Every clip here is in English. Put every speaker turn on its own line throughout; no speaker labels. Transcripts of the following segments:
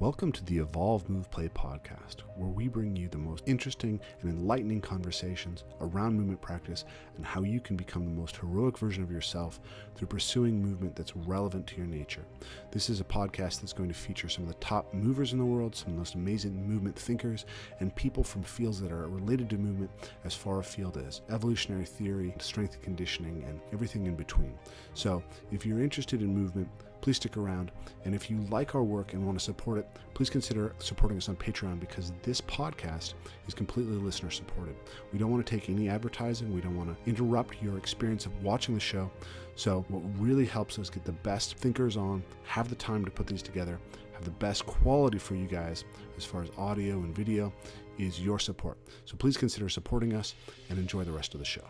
Welcome to the Evolve, Move, Play podcast, where we bring you the most interesting and enlightening conversations around movement practice and how you can become the most heroic version of yourself through pursuing movement that's relevant to your nature. This is a podcast that's going to feature some of the top movers in the world, some of the most amazing movement thinkers, and people from fields that are related to movement as far afield as evolutionary theory, strength and conditioning, and everything in between. So if you're interested in movement, please stick around. And if you like our work and want to support it, please consider supporting us on Patreon, because this podcast is completely listener supported. We don't want to take any advertising. We don't want to interrupt your experience of watching the show. So what really helps us get the best thinkers on, have the time to put these together, have the best quality for you guys as far as audio and video, is your support. So please consider supporting us and enjoy the rest of the show.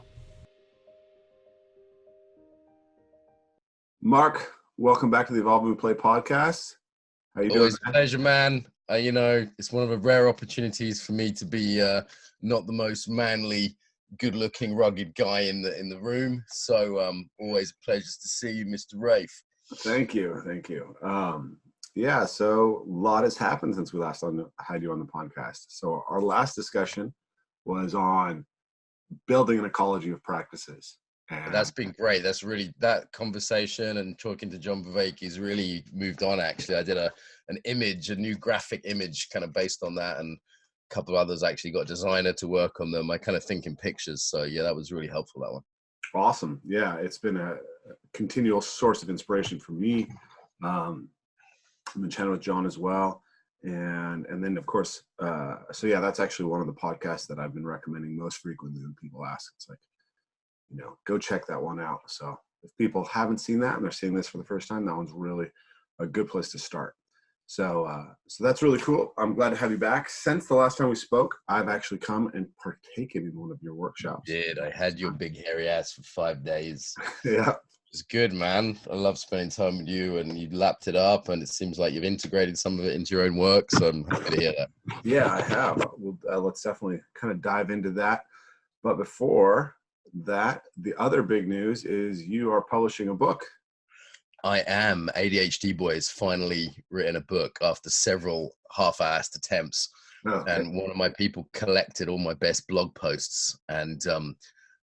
Mark, welcome back to the Evolve, Move, Play podcast. How you doing?
Always a pleasure, man. It's one of the rare opportunities for me to be not the most manly, good-looking, rugged guy in the room. So always a pleasure to see you, Mr. Rafe.
Thank you. So a lot has happened since we last had you on the podcast. So our last discussion was on building an ecology of practices. And
that's been great. That's really, that conversation and talking to John Vervaeke's really moved on, actually. I did a new graphic image kind of based on that, and a couple of others actually got a designer to work on them. I kind of think in pictures. So yeah, that was really helpful, that one.
Awesome. Yeah, it's been a continual source of inspiration for me. I've been chatting with John as well. And then of course, that's actually one of the podcasts that I've been recommending most frequently when people ask. It's like, go check that one out. So if people haven't seen that and they're seeing this for the first time, that one's really a good place to start. So that's really cool. I'm glad to have you back. Since the last time we spoke, I've actually come and partaken in one of your workshops.
I had your big hairy ass for 5 days.
Yeah.
It was good, man. I love spending time with you, and you lapped it up, and it seems like you've integrated some of it into your own work. So I'm happy to hear that.
Yeah, I have. Let's definitely kind of dive into that. But before that, the other big news is you are publishing a book.
I am. ADHD Boy has finally written a book after several half-assed attempts. And one of my people collected all my best blog posts and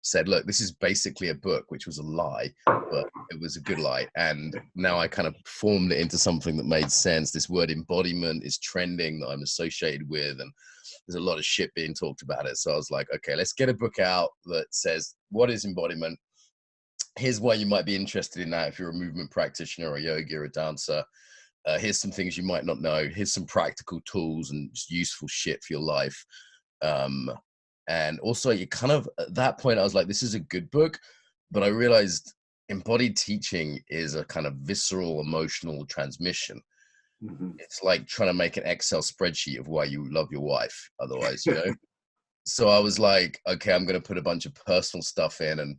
said, look, this is basically a book, which was a lie, but it was a good lie. And now I kind of formed it into something that made sense. This word embodiment is trending that I'm associated with, and there's a lot of shit being talked about it. So I was like, okay, let's get a book out that says, what is embodiment? Here's why you might be interested in that if you're a movement practitioner or a yogi or a dancer. Here's some things you might not know. Here's some practical tools and just useful shit for your life. And also, you kind of, at that point, I was like, this is a good book. But I realized embodied teaching is a kind of visceral, emotional transmission. Mm-hmm. It's like trying to make an Excel spreadsheet of why you love your wife. Otherwise, So I was like, okay, I'm going to put a bunch of personal stuff in and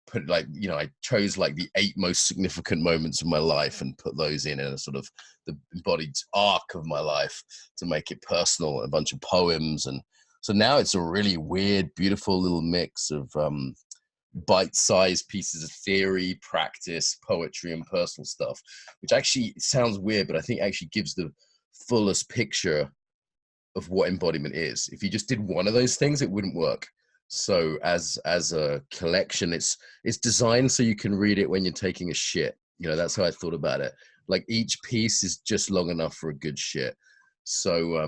put I chose like the 8 most significant moments of my life and put those in a sort of the embodied arc of my life to make it personal, a bunch of poems. And so now it's a really weird, beautiful little mix of bite-sized pieces of theory, practice, poetry, and personal stuff, which actually sounds weird, but I think actually gives the fullest picture of what embodiment is. If you just did one of those things, it wouldn't work. So as a collection, it's designed so you can read it when you're taking a shit. That's how I thought about it. Like each piece is just long enough for a good shit. So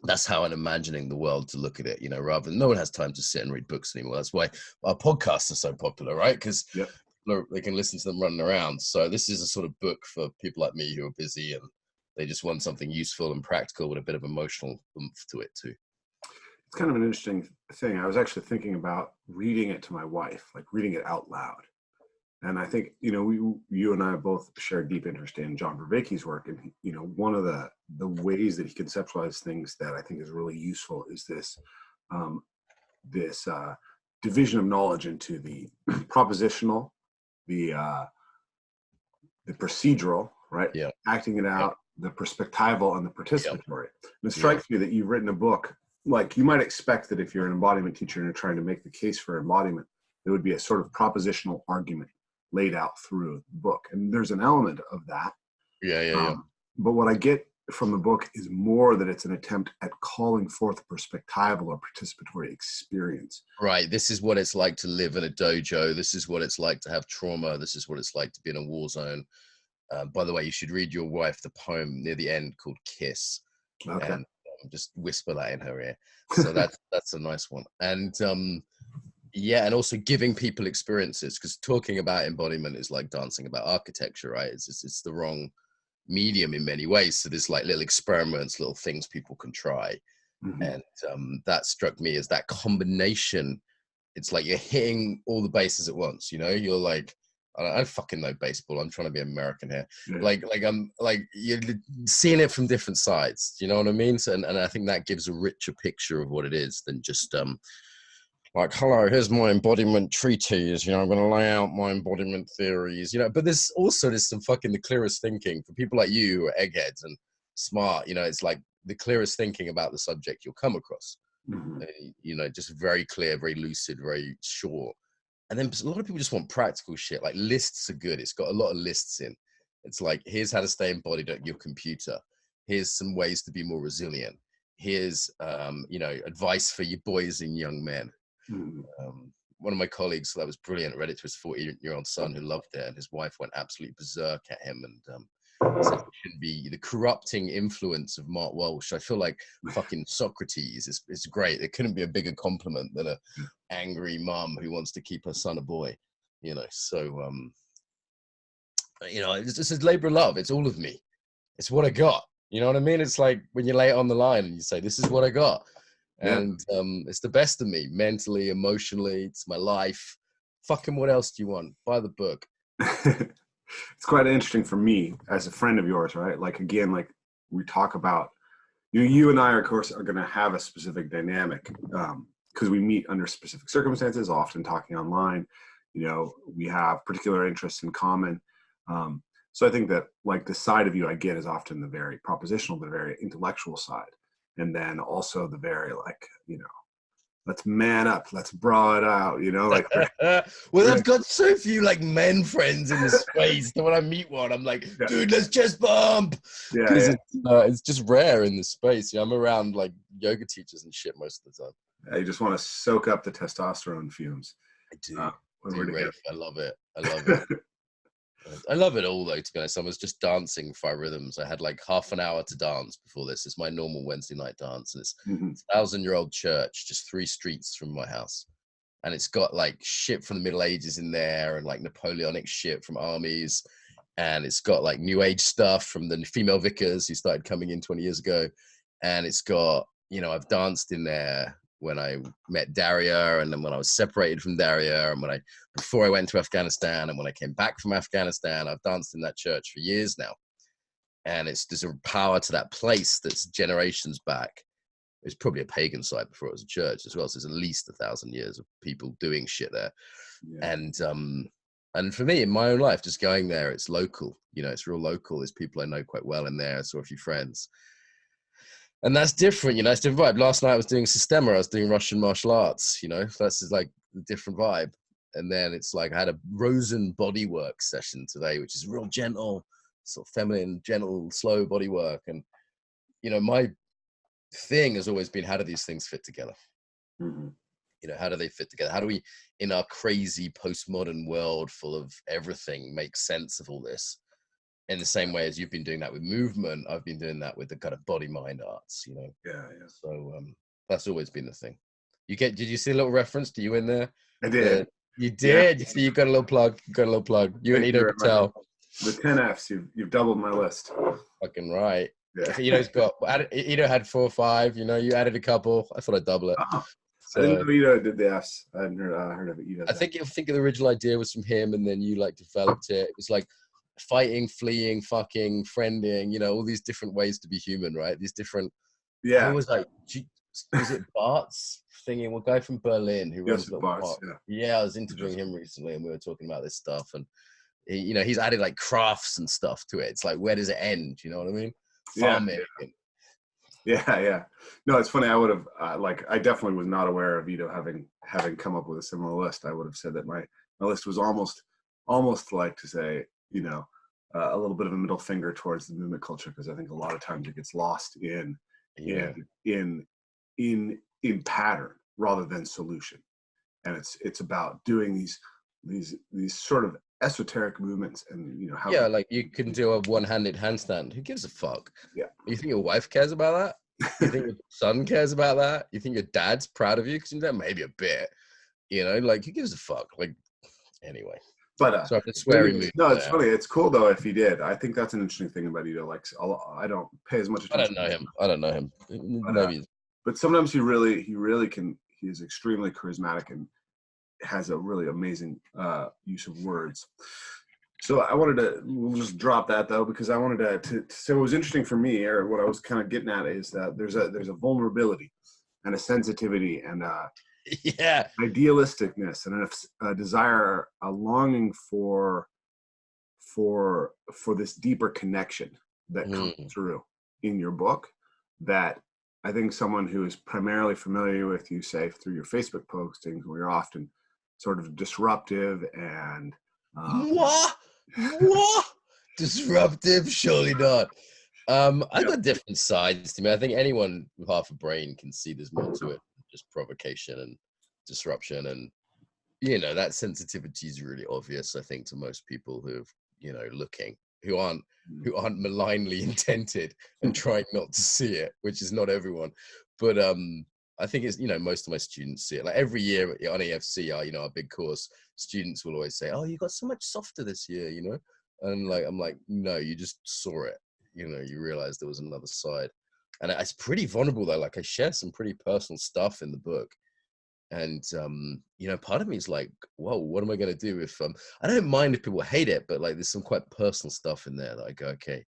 that's how I'm imagining the world to look at it, rather than, no one has time to sit and read books anymore. That's why our podcasts are so popular, right? Because they can listen to them running around. So this is a sort of book for people like me who are busy and they just want something useful and practical with a bit of emotional oomph to it too.
It's kind of an interesting thing. I was actually thinking about reading it to my wife, like reading it out loud. And I think, you and I both share deep interest in John Vervaeke's work. And, one of the ways that he conceptualizes things that I think is really useful is this division of knowledge into the propositional, the procedural, right?
Yeah.
Acting it out, the perspectival, and the participatory. And it strikes me that you've written a book, like you might expect that if you're an embodiment teacher and you're trying to make the case for embodiment, there would be a sort of propositional argument laid out through the book. And there's an element of that.
Yeah.
But what I get from the book is more that it's an attempt at calling forth a perspectival or participatory experience.
Right. This is what it's like to live in a dojo. This is what it's like to have trauma. This is what it's like to be in a war zone. By the way, you should read your wife the poem near the end called Kiss.
Okay.
And just whisper that in her ear. So that's a nice one. And yeah, and also giving people experiences, because talking about embodiment is like dancing about architecture, right? It's the wrong medium in many ways. So there's like little experiments, little things people can try.
Mm-hmm.
And that struck me as that combination. It's like you're hitting all the bases at once, you know. You're like, I don't fucking know baseball, I'm trying to be American here.
Yeah.
Like you're seeing it from different sides, you know what I mean? So, and I think that gives a richer picture of what it is than just like, hello, here's my embodiment treatise, you know, I'm going to lay out my embodiment theories, you know. But there's some fucking the clearest thinking for people like you who are eggheads and smart, you know. It's like the clearest thinking about the subject you'll come across.
Mm-hmm.
You know, just very clear, very lucid, very short. And then a lot of people just want practical shit. Like lists are good. It's got a lot of lists in. It's like, here's how to stay embodied at your computer. Here's some ways to be more resilient. Here's, you know, advice for you boys and young men.
Mm-hmm.
One of my colleagues, that was brilliant, read it to his 40-year-old son who loved it. And his wife went absolutely berserk at him and said it shouldn't be the corrupting influence of Mark Walsh. I feel like fucking Socrates is great. There couldn't be a bigger compliment than a angry mom who wants to keep her son a boy, you know. So you know, it's just a labor of love. It's all of me. It's what I got. You know what I mean? It's like when you lay it on the line and you say, this is what I got. And it's the best of me, mentally, emotionally. It's my life. Fucking what else do you want? Buy the book.
It's quite interesting for me as a friend of yours, right? Like, again, like we talk about, you and I, of course, are going to have a specific dynamic because we meet under specific circumstances, often talking online. You know, we have particular interests in common. So I think that like the side of you I get is often the very propositional, the very intellectual side. And then also the very like, you know, let's man up, let's brawl it out, you know, like.
Well, I've got so few like men friends in the space that when I meet one, I'm like, dude, let's just bump. Because it's just rare in the space. You know, I'm around like yoga teachers and shit most of the time.
Yeah, you just want to soak up the testosterone fumes.
I do. Rafe, I love it. I love it. I love it all though, to be honest. I was just dancing 5 rhythms. I had like half an hour to dance before this. It's my normal Wednesday night dance. And it's a 1,000-year-old church, just 3 streets from my house. And it's got like shit from the Middle Ages in there and like Napoleonic shit from armies. And it's got like New Age stuff from the female vicars who started coming in 20 years ago. And it's got, you know, I've danced in there when I met Daria, and then when I was separated from Daria, and before I went to Afghanistan, and when I came back from Afghanistan. I've danced in that church for years now. And there's a power to that place that's generations back. It's probably a pagan site before it was a church as well. So there's at least 1,000 years of people doing shit there. Yeah. And for me, in my own life, just going there, it's local, you know, it's real local. There's people I know quite well in there. I saw a few friends. And that's different, you know, it's a different vibe. Last night I was doing Systema, I was doing Russian martial arts, you know, that's like a different vibe. And then it's like I had a Rosen bodywork session today, which is real gentle, sort of feminine, gentle, slow bodywork. And, you know, my thing has always been, how do these things fit together? Mm-hmm. You know, how do they fit together? How do we, in our crazy postmodern world full of everything, make sense of all this? In the same way as you've been doing that with movement, I've been doing that with the kind of body mind arts, you know. Yeah. So that's always been the thing. Did you see a little reference to you in there?
I did.
You did. Yeah. You got a little plug. You and Ido Patel.
The 10 Fs. You've doubled my list.
Fucking right. Yeah. Ido had 4 or 5. You know, you added a couple. I thought I'd double it.
Oh, so, I didn't know Ido did the Fs. I hadn't heard of it either.
I think the original idea was from him, and then you like developed it. It was like fighting, fleeing, fucking, friending, you know, all these different ways to be human, right? These different, I was like, was it Bart's thingy? One guy from Berlin who runs Bart's, I was interviewing him recently, and we were talking about this stuff, and he, you know, he's added like crafts and stuff to it. It's like, where does it end? You know what I mean? Farming.
Yeah. No, it's funny. I would have I definitely was not aware of Ido having come up with a similar list. I would have said that my list was almost like to say, you know, a little bit of a middle finger towards the movement culture, because I think a lot of times it gets lost in pattern rather than solution. And it's about doing these sort of esoteric movements, and you know how.
Yeah, like you can do a one-handed handstand. Who gives a fuck?
Yeah.
You think your wife cares about that? You think your son cares about that? You think your dad's proud of you because you do that? Maybe a bit. You know, like who gives a fuck? Like anyway.
But
so I'm a sweary mood.
No, it's funny. It's cool though if he did. I think that's an interesting thing about Ito. Like I don't pay as much attention.
I don't know him.
But sometimes he really can. He is extremely charismatic and has a really amazing use of words. So we'll just drop that though, because I wanted to so what was interesting for me, or what I was kind of getting at, is that there's a vulnerability and a sensitivity and idealisticness and a desire, a longing for this deeper connection that comes through in your book, that I think someone who is primarily familiar with you, say through your Facebook postings, where you're often sort of disruptive and
what disruptive? Surely not. I've got different sides to me. I think anyone with half a brain can see there's more to it than just provocation and disruption, and you know that sensitivity is really obvious, I think, to most people who've who aren't malignly intended and trying not to see it, which is not everyone. But I think it's, most of my students see it. Like every year on EFC, our big course, students will always say, "Oh, you got so much softer this year," and I'm like, no, you just saw it. You realize there was another side, and it's pretty vulnerable though. Like I share some pretty personal stuff in the book, and part of me is like, whoa, what am I going to do if I don't mind if people hate it, but like there's some quite personal stuff in there that I go, okay,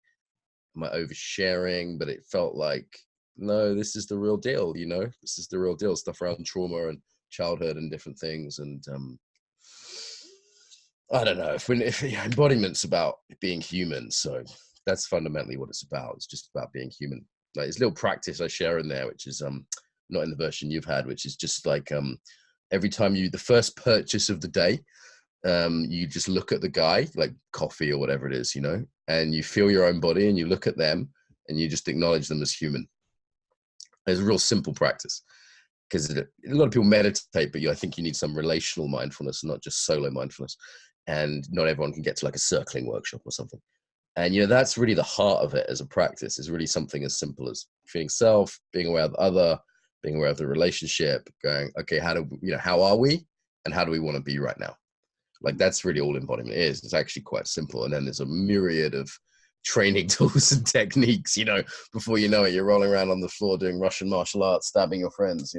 am I oversharing? But it felt like, no, this is the real deal. This is the real deal, stuff around trauma and childhood and different things. And I don't know if embodiment's about being human, so that's fundamentally what it's about. It's just about being human. Like this little practice I share in there, which is not in the version you've had, which is just like every time the first purchase of the day, you just look at the guy, like coffee or whatever it is, and you feel your own body and you look at them and you just acknowledge them as human. It's a real simple practice, because a lot of people meditate, but I think you need some relational mindfulness, not just solo mindfulness. And not everyone can get to like a circling workshop or something. And, that's really the heart of it as a practice, is really something as simple as feeling self, being aware of the other, being aware of the relationship, going, okay, how are we? And how do we want to be right now? Like, that's really all embodiment is. It's actually quite simple. And then there's a myriad of training tools and techniques, before you know it, you're rolling around on the floor doing Russian martial arts, stabbing your friends,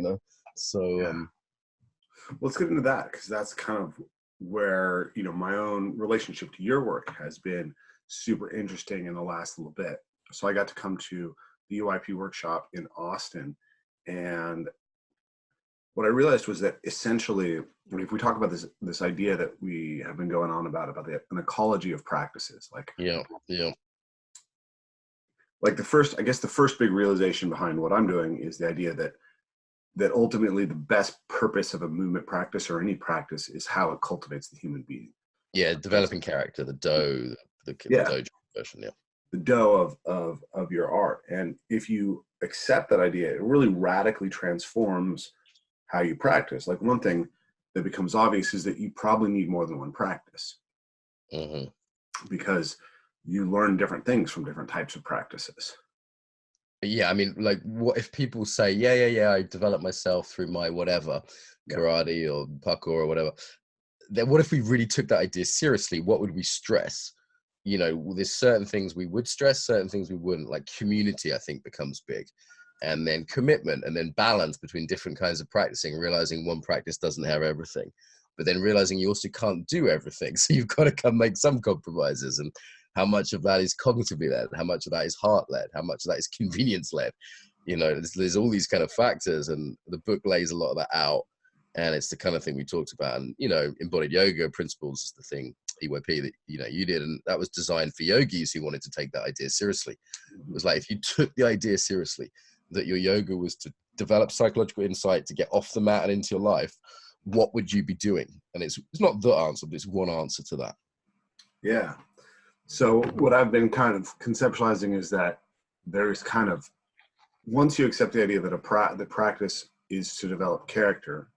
So,
let's get into that, because that's kind of where, my own relationship to your work has been super interesting in the last little bit. So I got to come to the UIP workshop in Austin, and what I realized was that essentially, if we talk about this idea that we have been going on about an ecology of practices, like like the first big realization behind what I'm doing is the idea that ultimately the best purpose of a movement practice or any practice is how it cultivates the human being.
Yeah, developing character, the dough, the dojo version,
the dough of your art. And if you accept that idea, it really radically transforms how you practice. Like one thing that becomes obvious is that you probably need more than one practice, because you learn different things from different types of practices.
Yeah, I mean, like, what if people say, yeah, I developed myself through my whatever, karate or parkour or whatever. Then what if we really took that idea seriously? What would we stress? There's certain things we would stress, certain things we wouldn't. Like community, I think, becomes big. And then commitment, and then balance between different kinds of practicing, realizing one practice doesn't have everything, but then realizing you also can't do everything. So you've got to come make some compromises. And how much of that is cognitively led? How much of that is heart led? How much of that is convenience led? There's all these kind of factors, and the book lays a lot of that out. And it's the kind of thing we talked about. And, embodied yoga principles is the thing, EYP, that, you did. And that was designed for yogis who wanted to take that idea seriously. It was like, if you took the idea seriously, that your yoga was to develop psychological insight to get off the mat and into your life, what would you be doing? And it's not the answer, but it's one answer to that.
Yeah. So what I've been kind of conceptualizing is that there's kind of, once you accept the idea that the practice is to develop character,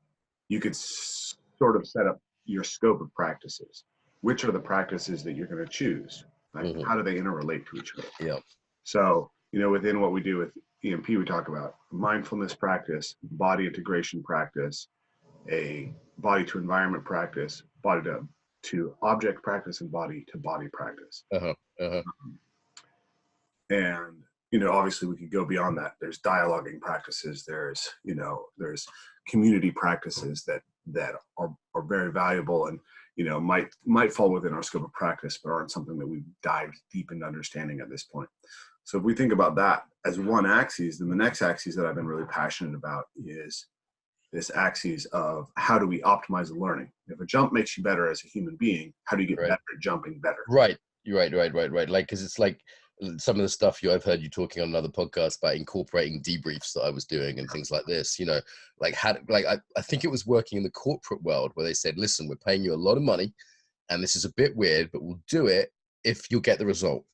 you could sort of set up your scope of practices. Which are the practices that you're going to choose? Like, how do they interrelate to each other?
Yeah.
So, within what we do with EMP, we talk about mindfulness practice, body integration practice, a body to environment practice, body to object practice, and body to body practice. And obviously we could go beyond that. There's dialoguing practices. There's community practices that are very valuable and might fall within our scope of practice, but aren't something that we've dived deep into understanding at this point. So if we think about that as one axis, then the next axis that I've been really passionate about is this axis of how do we optimize the learning? If a jump makes you better as a human being, how do you get better at jumping better?
Right. Right. Like, because it's like some of the stuff I've heard you talking on another podcast about incorporating debriefs that I was doing and things like this, like I think it was working in the corporate world where they said, listen, we're paying you a lot of money and this is a bit weird, but we'll do it if you'll get the result.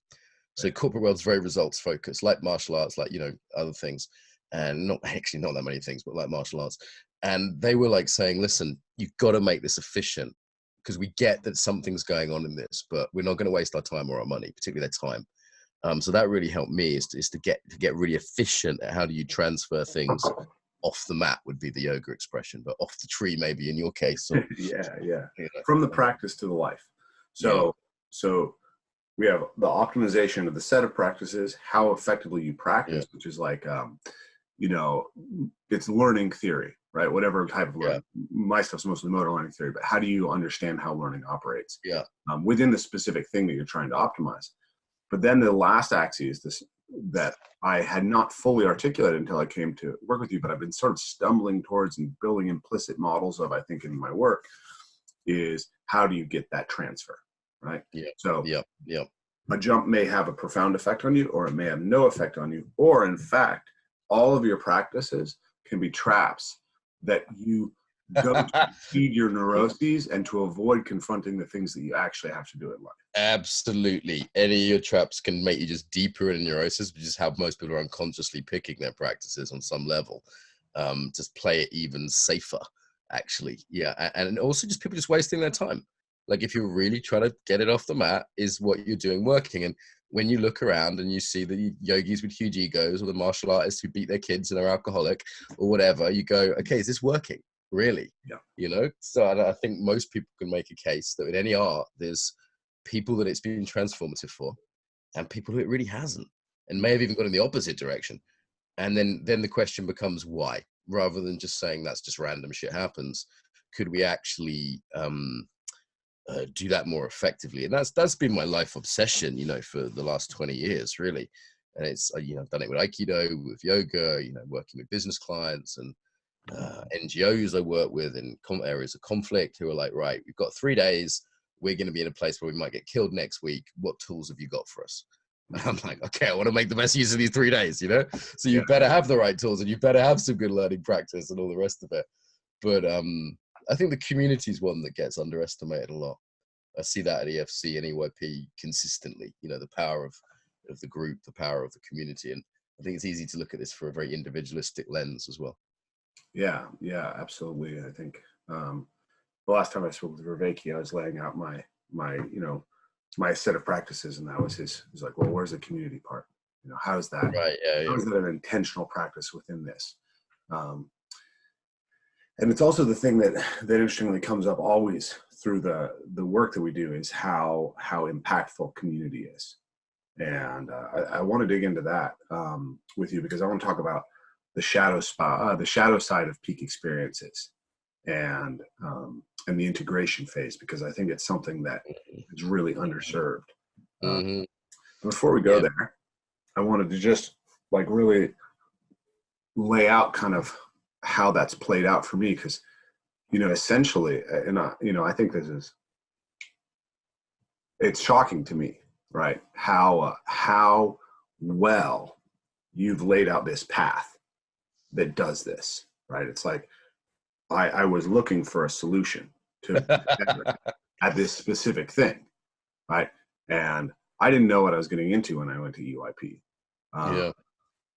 So corporate world's very results focused, like martial arts, like, other things, and not that many things, but like martial arts. And they were like saying, listen, you've got to make this efficient because we get that something's going on in this, but we're not going to waste our time or our money, particularly their time. So that really helped me is to get really efficient at how do you transfer things off the mat would be the yoga expression, but off the tree maybe in your case. Or,
yeah. From the practice to the life. So we have the optimization of the set of practices, how effectively you practice, which is like, it's learning theory, right? Whatever type of learning. My stuff's mostly motor learning theory, but how do you understand how learning operates within the specific thing that you're trying to optimize? But then the last axis, this that I had not fully articulated until I came to work with you, but I've been sort of stumbling towards and building implicit models of, I think, in my work, is how do you get that transfer, right? So a jump may have a profound effect on you, or it may have no effect on you, or in fact, all of your practices can be traps that you go to feed your neuroses and to avoid confronting the things that you actually have to do in life.
Absolutely. Any of your traps can make you just deeper in neurosis, which is how most people are unconsciously picking their practices on some level. Just play it even safer, actually. And also just people just wasting their time. Like if you're really trying to get it off the mat, is what you're doing working? And when you look around and you see the yogis with huge egos or the martial artists who beat their kids and are alcoholic or whatever, you go, okay, is this working? Really? So I think most people can make a case that in any art, there's people that it's been transformative for and people who it really hasn't and may have even gone in the opposite direction. And then the question becomes why, rather than just saying that's just random shit happens. Could we actually do that more effectively? And that's been my life obsession, for the last 20 years, really. And it's, I've done it with Aikido, with yoga, working with business clients and NGOs I work with in areas of conflict who are like, right, we've got 3 days. We're going to be in a place where we might get killed next week. What tools have you got for us? And I'm like, okay, I want to make the best use of these 3 days, So you better have the right tools and you better have some good learning practice and all the rest of it. But I think the community is one that gets underestimated a lot. I see that at EFC and EYP consistently, the power of the group, the power of the community. And I think it's easy to look at this for a very individualistic lens as well.
Yeah, absolutely. I think the last time I spoke with Raveki, I was laying out my set of practices, and that was he's like, well, where's the community part? How's that?
Right.
How is that an intentional practice within this? And it's also the thing that interestingly comes up always through the work that we do is how impactful community is. And I want to dig into that with you because I want to talk about the shadow side of peak experiences and the integration phase, because I think it's something that is really underserved. Before we go there, I wanted to just really lay out kind of how that's played out for me, because essentially, and I think it's shocking to me, right? How well you've laid out this path that does this, right? It's like I was looking for a solution to at this specific thing, right? And I didn't know what I was getting into when I went to EYP.
Yeah.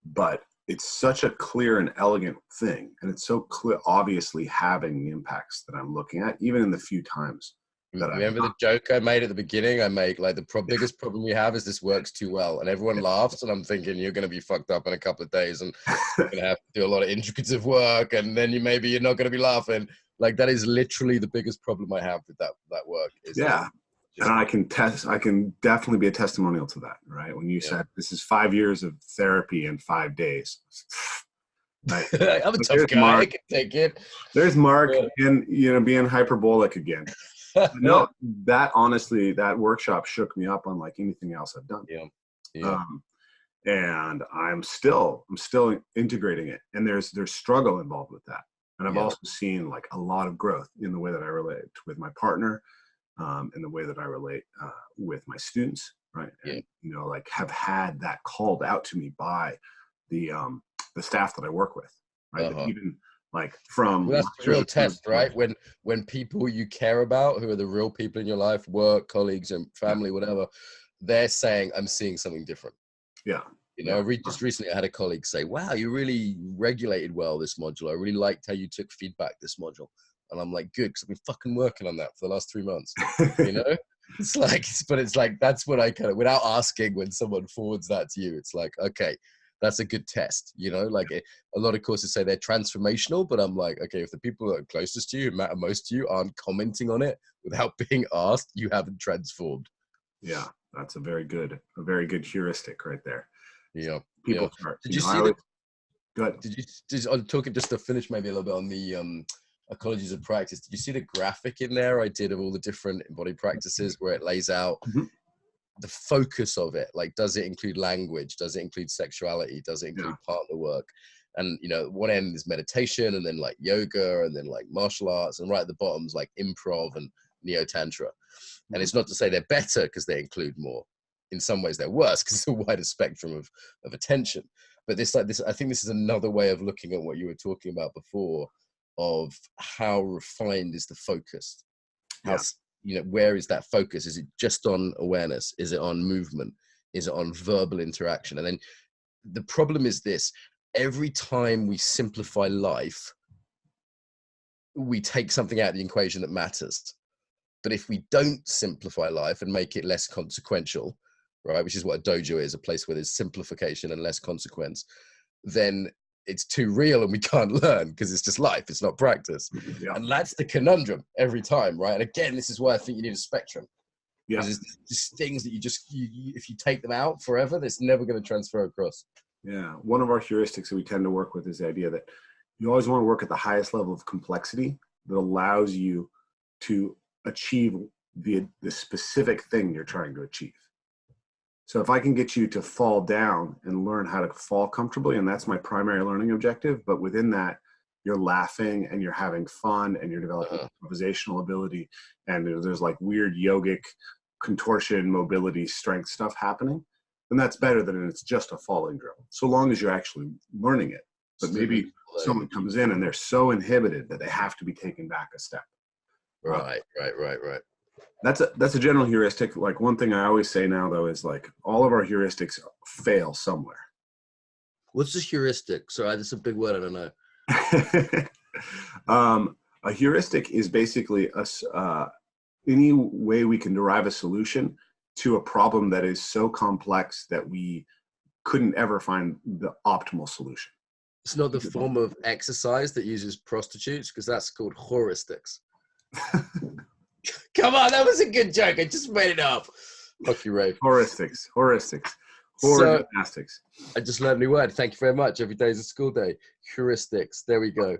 But it's such a clear and elegant thing. And it's so clear, obviously having the impacts that I'm looking at, even in the few times that
Remember the joke I made at the beginning? I make like the biggest problem we have is this works too well, and everyone laughs, and I'm thinking you're going to be fucked up in a couple of days, and you're going to have to do a lot of intricacies work, and then you're not going to be laughing. Like that is literally the biggest problem I have with that work. Is
and I can definitely be a testimonial to that, right? When you said this is 5 years of therapy in 5 days. Right.
I'm a tough guy.
Mark.
I can take it.
There's Mark and being hyperbolic again. No, that honestly, that workshop shook me up unlike anything else I've done. And I'm still integrating it, and there's struggle involved with that. And I've also seen like a lot of growth in the way that I relate with my partner, in the way that I relate with my students, right? And like have had that called out to me by the staff that I work with, right? Even like from
that's the real test, right? When people you care about, who are the real people in your life, work, colleagues, and family, whatever, they're saying, "I'm seeing something different."
Yeah.
Just recently I had a colleague say, "Wow, you really regulated well this module. I really liked how you took feedback this module." And I'm like, "Good, because I've been fucking working on that for the last 3 months." It's like that's what I kind of, without asking, when someone forwards that to you, it's like, okay, that's a good test. Like a lot of courses say they're transformational, but I'm like, okay, if the people that are closest to you, who matter most to you, aren't commenting on it without being asked, you haven't transformed.
Yeah, that's a very good heuristic right there.
Yeah.
People start.
Did you see that?
Go ahead.
I'm talking just to finish maybe a little bit on the ecologies of practice. Did you see the graphic in there I did of all the different embodied practices where it lays out the focus of it? Like, does it include language? Does it include sexuality? Does it include partner work? And one end is meditation, and then like yoga, and then like martial arts, and right at the bottom is like improv and neo-tantra. And it's not to say they're better because they include more. In some ways they're worse because it's a wider spectrum of attention. But this, I think this is another way of looking at what you were talking about before, of how refined is the focus. Where is that focus? Is it just on awareness? Is it on movement? Is it on verbal interaction? And then the problem is this: every time we simplify life, we take something out of the equation that matters. But if we don't simplify life and make it less consequential, right, which is what a dojo is, a place where there's simplification and less consequence, then it's too real and we can't learn because it's just life, it's not practice. And that's the conundrum every time, right? And again, this is why I think you need a spectrum. Because there's just things that if you take them out forever, that's never going to transfer across.
Yeah, one of our heuristics that we tend to work with is the idea that you always want to work at the highest level of complexity that allows you to achieve the specific thing you're trying to achieve. So if I can get you to fall down and learn how to fall comfortably, and that's my primary learning objective, but within that, you're laughing and you're having fun and you're developing improvisational ability, and there's like weird yogic contortion, mobility, strength stuff happening, then that's better than it's just a falling drill, so long as you're actually learning it. But maybe someone comes in and they're so inhibited that they have to be taken back a step.
Right.
That's a general heuristic. Like one thing I always say now though is like all of our heuristics fail somewhere.
What's a heuristic? Sorry, that's a big word. I don't know.
A heuristic is basically any way we can derive a solution to a problem that is so complex that we couldn't ever find the optimal solution.
It's not the form of exercise that uses prostitutes, because that's called heuristics. Come on, that was a good joke. I just made it up. Fuck you, Rafe.
Heuristics. Gymnastics.
I just learned a new word. Thank you very much. Every day is a school day. Heuristics. There we go.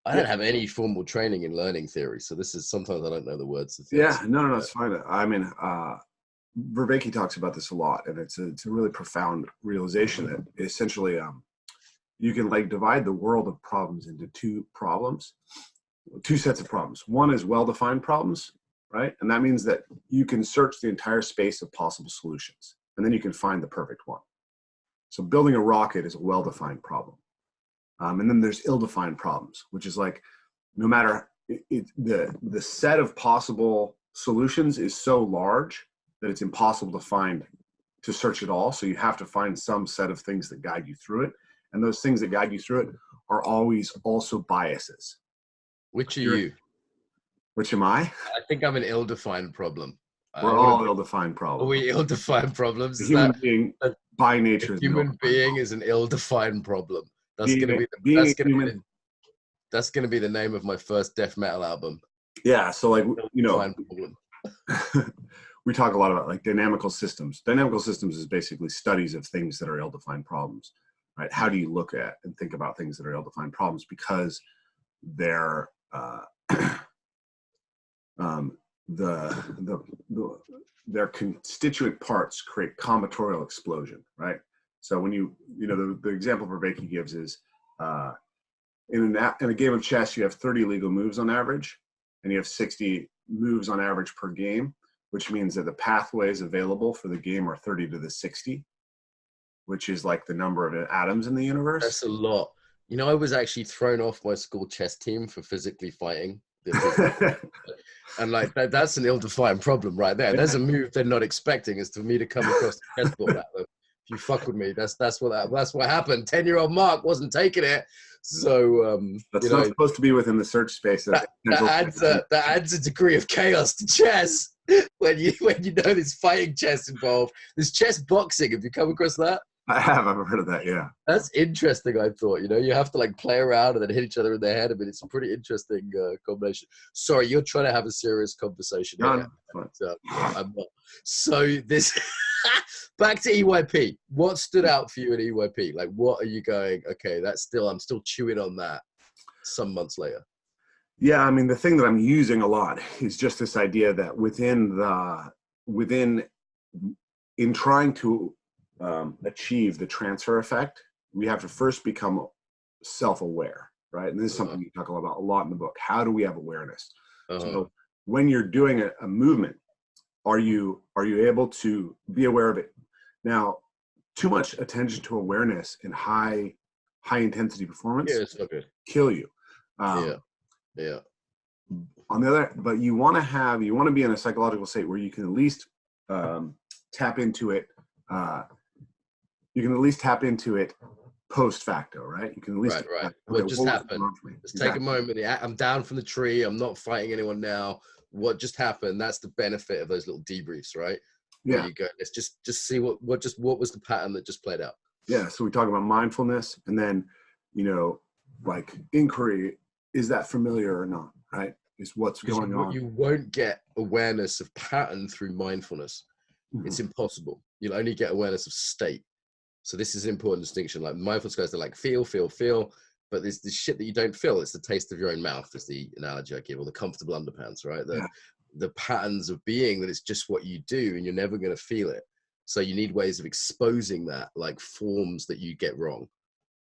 I don't have any formal training in learning theory, so this is, sometimes I don't know the words.
No, it's fine. I mean, Vervaeke talks about this a lot, and it's a really profound realization that essentially you can like divide the world of problems into two sets of problems. One is well-defined problems, right? And that means that you can search the entire space of possible solutions, and then you can find the perfect one. So building a rocket is a well-defined problem. And then there's ill-defined problems, which is like, no matter the set of possible solutions is so large that it's impossible to search it all. So you have to find some set of things that guide you through it. And those things that guide you through it are always also biases.
Which are you?
Which am I?
I think I'm an ill-defined problem.
We're all ill-defined
Are
problems.
we ill-defined problems?
The human being by nature is
human being is an ill-defined problem. That's
being,
gonna be that's gonna be the name of my first death metal album.
Yeah. So like, you know, we talk a lot about like dynamical systems. Dynamical systems is basically studies of things that are ill-defined problems, right? How do you look at and think about things that are ill-defined problems? Because they're their constituent parts create combinatorial explosion, right? So when the example Rebecca gives is in a game of chess, you have 30 legal moves on average, and you have 60 moves on average per game, which means that the pathways available for the game are 30 to the 60, which is like the number of atoms in the universe.
That's a lot. You know, I was actually thrown off my school chess team for physically fighting. And like that's an ill-defined problem right there. There's a move they're not expecting is for me to come across the chessboard at them. If you fuck with me, that's what happened. 10-year-old Mark wasn't taking it. So
that's not supposed to be within the search space.
That adds a degree of chaos to chess when you know there's fighting chess involved. There's chess boxing. Have you come across that?
I've heard of that. Yeah,
that's interesting. I thought, you have to like play around and then hit each other in the head. I mean, it's a pretty interesting combination. Sorry, you're trying to have a serious conversation here. No, I'm not. So this back to EYP. What stood out for you at EYP? Like, what are you going? Okay, I'm still chewing on that. Some months later.
Yeah, I mean, the thing that I'm using a lot is just this idea that in trying to achieve the transfer effect, we have to first become self-aware, right? And this is something you talk about a lot in the book. How do we have awareness? So when you're doing a movement, are you able to be aware of it? Now, too much attention to awareness in high intensity performance kill you.
Yeah.
On the other, but you want to be in a psychological state where you can at least tap into it. You can at least tap into it post facto, right? You can at least
right. What just happened? Let's take a moment. I'm down from the tree. I'm not fighting anyone now. What just happened? That's the benefit of those little debriefs, right?
Yeah.
Where you go, let's just see what was the pattern that just played out.
Yeah. So we talk about mindfulness, and then like inquiry. Is that familiar or not? Right? Is what's going on.
You won't get awareness of pattern through mindfulness. Mm-hmm. It's impossible. You'll only get awareness of state. So this is an important distinction. Like mindfulness goes to like feel, but there's this shit that you don't feel. It's the taste of your own mouth is the analogy I give, or the comfortable underpants, right? The patterns of being that it's just what you do and you're never going to feel it. So you need ways of exposing that, like forms that you get wrong,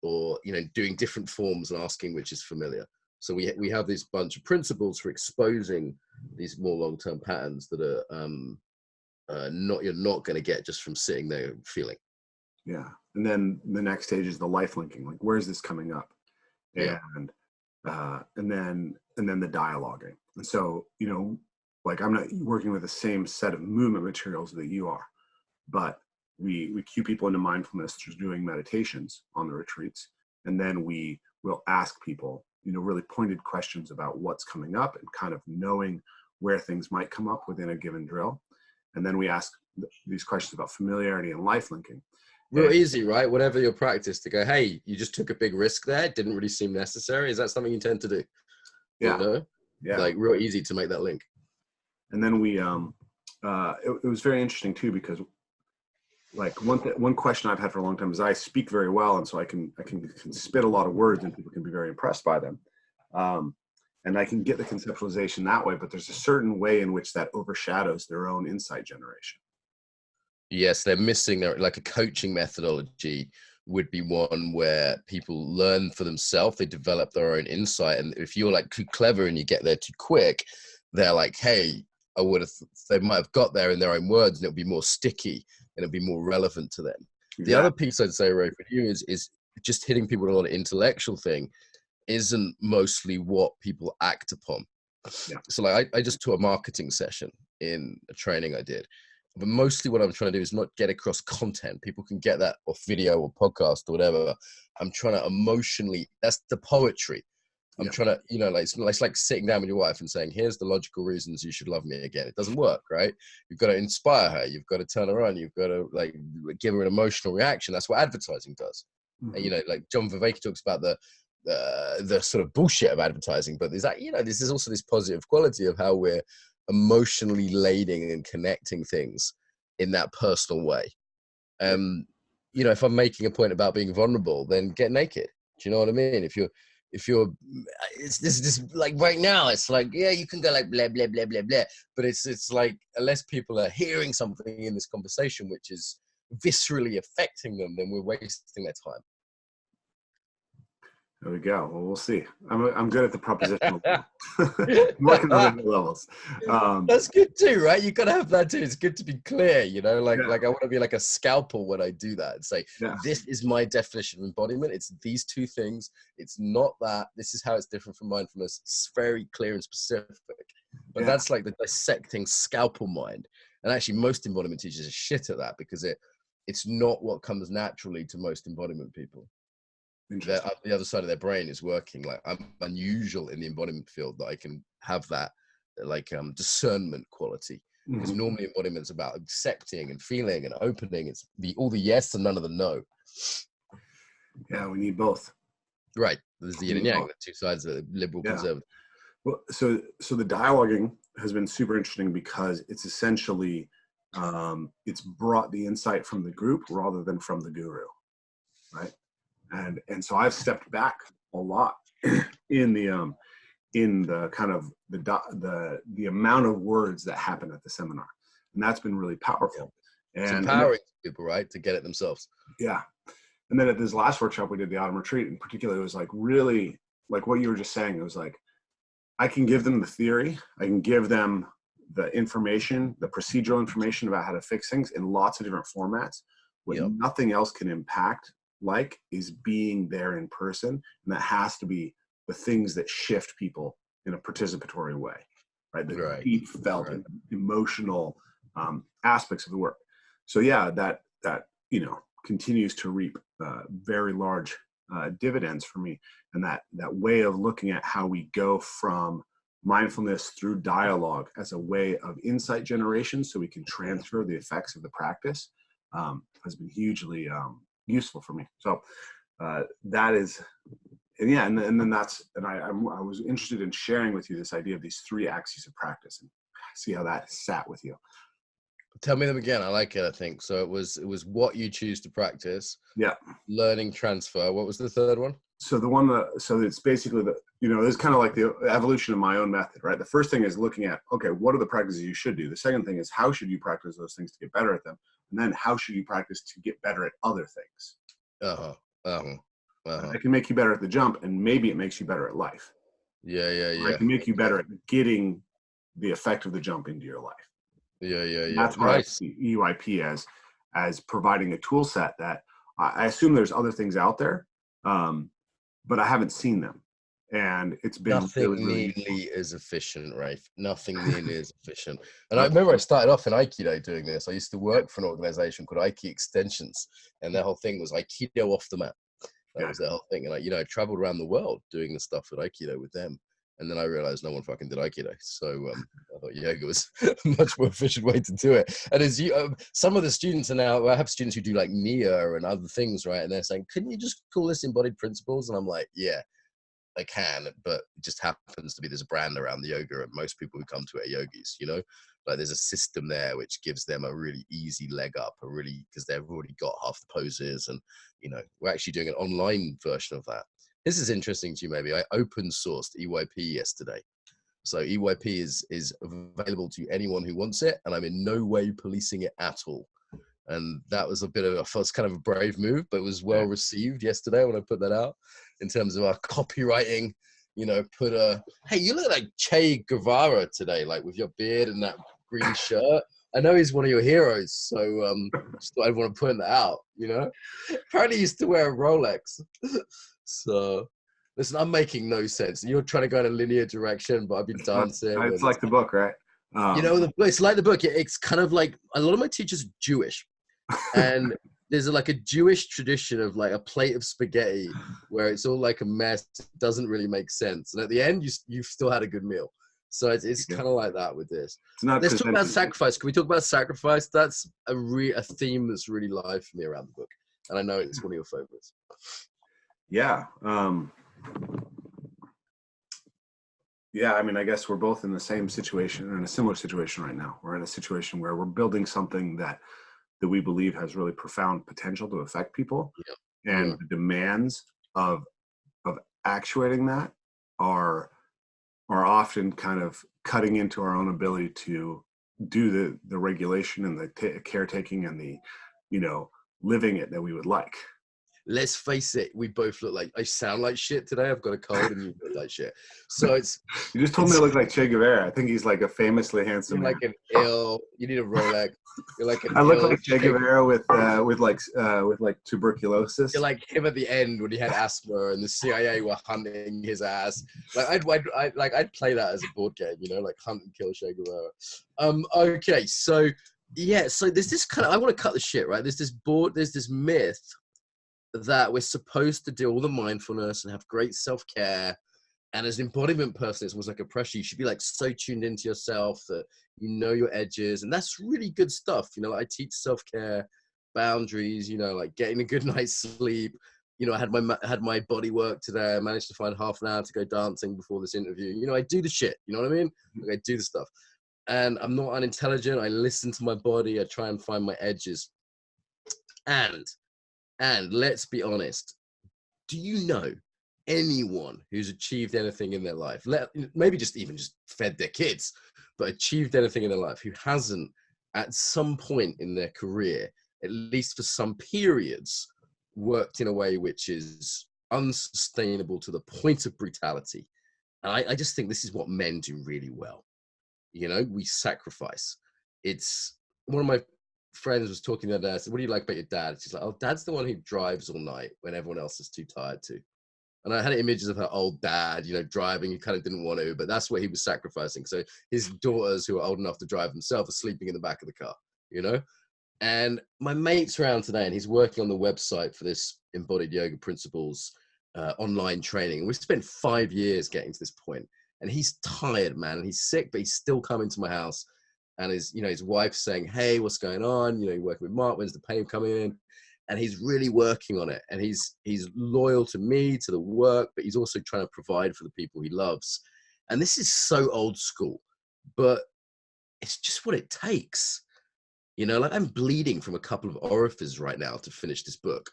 or, doing different forms and asking which is familiar. So we have this bunch of principles for exposing these more long-term patterns that are you're not going to get just from sitting there and feeling.
Yeah. And then the next stage is the life linking. Like, where's this coming up? And then the dialoguing. And so, like I'm not working with the same set of movement materials that you are, but we cue people into mindfulness through doing meditations on the retreats. And then we will ask people, really pointed questions about what's coming up and kind of knowing where things might come up within a given drill. And then we ask these questions about familiarity and life linking.
Real easy, right? Whatever your practice, to go, hey, you just took a big risk there. It didn't really seem necessary. Is that something you tend to do?
Yeah.
Yeah. Like real easy to make that link.
And then we, it was very interesting too, because like one question I've had for a long time is I speak very well. And so I can spit a lot of words and people can be very impressed by them. And I can get the conceptualization that way, but there's a certain way in which that overshadows their own insight generation.
Yes, they're missing like a coaching methodology would be one where people learn for themselves, they develop their own insight. And if you're like too clever and you get there too quick, they're like, hey, they might have got there in their own words and it'll be more sticky and it'll be more relevant to them. Yeah. The other piece I'd say, Rafe, with you is just hitting people with a lot of intellectual thing isn't mostly what people act upon. Yeah. So like I just taught a marketing session in a training I did. But mostly what I'm trying to do is not get across content. People can get that off video or podcast or whatever. I'm trying to emotionally, that's the poetry. I'm trying to, you know, like it's like sitting down with your wife and saying, here's the logical reasons you should love me again. It doesn't work, right? You've got to inspire her. You've got to turn her on. You've got to like give her an emotional reaction. That's what advertising does. And, you know, like John Vervaeke talks about the sort of bullshit of advertising, but there's that, you know, this is also this positive quality of how we're emotionally lading and connecting things in that personal way. You know, if I'm making a point about being vulnerable, then get naked. Do you know what I mean? If you're it's this like right now it's like, yeah, you can go like blah blah blah blah blah, but it's like unless people are hearing something in this conversation which is viscerally affecting them, then we're wasting their time.
There we go. Well, we'll see. I'm good at the propositional. I'm working on the levels.
That's good too, right? You gotta have that too. It's good to be clear, you know, like I want to be like a scalpel when I do that and say, this is my definition of embodiment. It's these two things. It's not that. This is how it's different from mindfulness. It's very clear and specific. But that's like the dissecting scalpel mind. And actually, most embodiment teachers are shit at that because it's not what comes naturally to most embodiment people. The other side of their brain is working. Like I'm unusual in the embodiment field that I can have that like discernment quality, because normally embodiment's about accepting and feeling and opening. It's all the yes and none of the no.
Yeah, we need both.
Right. There's the yin and yang, the two sides of the liberal conservative.
Well, so the dialoguing has been super interesting because it's essentially it's brought the insight from the group rather than from the guru, right? And so I've stepped back a lot in the kind of the amount of words that happen at the seminar, and that's been really powerful.
It's empowering people, right, to get it themselves.
Yeah, and then at this last workshop we did, the autumn retreat in particular, it was like really like what you were just saying. It was like I can give them the theory, I can give them the information, the procedural information about how to fix things in lots of different formats. What nothing else can impact like is being there in person, and that has to be the things that shift people in a participatory way, right? The deep felt and emotional aspects of the work. So yeah, that you know continues to reap very large dividends for me, and that way of looking at how we go from mindfulness through dialogue as a way of insight generation so we can transfer the effects of the practice has been hugely useful for me. So that is, and yeah, and then that's, and I was interested in sharing with you this idea of these three axes of practice and see how that sat with you.
Tell me them again. I like it. I think so. It was what you choose to practice. Yeah. Learning, transfer. What was the third one?
So the one so it's basically it's kind of like the evolution of my own method, right? The first thing is looking at, okay, what are the practices you should do? The second thing is how should you practice those things to get better at them? And then how should you practice to get better at other things? It can make you better at the jump, and maybe it makes you better at life.
Yeah.
It can make you better at getting the effect of the jump into your life.
Yeah.
That's why I see EYP as providing a tool set that I assume there's other things out there, but I haven't seen them. And it's been
nothing nearly as efficient, Rafe. Nothing nearly as efficient. And I remember I started off in Aikido doing this. I used to work for an organization called Aiki Extensions, and their whole thing was Aikido off the mat. That was their whole thing. And I traveled around the world doing the stuff with Aikido with them. And then I realized no one fucking did Aikido. So I thought yoga was a much more efficient way to do it. And as some of the students are now, I have students who do like NIA and other things, right? And they're saying, couldn't you just call this embodied principles? And I'm like, yeah, I can, but it just happens to be there's a brand around the yoga, and most people who come to it are yogis, like there's a system there which gives them a really easy leg up, because they've already got half the poses, and we're actually doing an online version of that. This is interesting to you, maybe. I open sourced EYP yesterday. So EYP is available to anyone who wants it, and I'm in no way policing it at all. And that was a bit of kind of a brave move, but it was well received yesterday when I put that out in terms of our copywriting. Hey, you look like Che Guevara today, like with your beard and that green shirt. I know he's one of your heroes, so just thought I'd want to point that out, Apparently he used to wear a Rolex. So, listen, I'm making no sense. You're trying to go in a linear direction, but I've been dancing.
It's like the book, right?
You know, it's like the book. It's kind of like a lot of my teachers are Jewish, and there's like a Jewish tradition of like a plate of spaghetti where it's all like a mess. It doesn't really make sense, and at the end, you've still had a good meal. So it's kind of like that with this. Let's talk about sacrifice. Can we talk about sacrifice? That's a theme that's really live for me around the book, and I know it's one of your favorites.
Yeah. Yeah, I mean, I guess we're both in the same situation, in a similar situation right now. We're in a situation where we're building something that we believe has really profound potential to affect people.
Yeah.
And the demands of actuating that are often kind of cutting into our own ability to do the regulation and the caretaking and the, living it that we would like.
Let's face it, we both look like, I sound like shit today. I've got a cold and you look like shit. So it's...
You just told me I look like Che Guevara. I think he's like a famously handsome man.
Like you need a Rolex. You're like
I look like Che Guevara with tuberculosis.
You're like him at the end when he had asthma and the CIA were hunting his ass. Like I'd play that as a board game, like hunt and kill Che Guevara. Okay, so yeah, so there's this kind of, I want to cut the shit, right? There's this myth that we're supposed to do all the mindfulness and have great self-care. And as an embodiment person, it's almost like a pressure. You should be like so tuned into yourself that you know your edges. And that's really good stuff. I teach self-care, boundaries, like getting a good night's sleep. I had my body work today. I managed to find half an hour to go dancing before this interview. I do the shit, you know what I mean? Like I do the stuff. And I'm not unintelligent. I listen to my body. I try and find my edges. And let's be honest, do you know anyone who's achieved anything in their life, maybe just fed their kids, but achieved anything in their life, who hasn't at some point in their career, at least for some periods, worked in a way which is unsustainable to the point of brutality? And I just think this is what men do really well. We sacrifice. It's one of my friends was talking the other day. I said, what do you like about your dad? She's like, oh, dad's the one who drives all night when everyone else is too tired to. And I had images of her old dad, driving. He kind of didn't want to, but that's what he was sacrificing. So his daughters, who are old enough to drive themselves, are sleeping in the back of the car, And my mate's around today, and he's working on the website for this Embodied Yoga Principles online training. We've spent 5 years getting to this point, and he's tired, man, and he's sick, but he's still coming to my house. And his wife's saying, hey, what's going on? You're working with Mark, when's the pay coming in? And he's really working on it. And he's loyal to me, to the work, but he's also trying to provide for the people he loves. And this is so old school, but it's just what it takes. Like I'm bleeding from a couple of orifices right now to finish this book.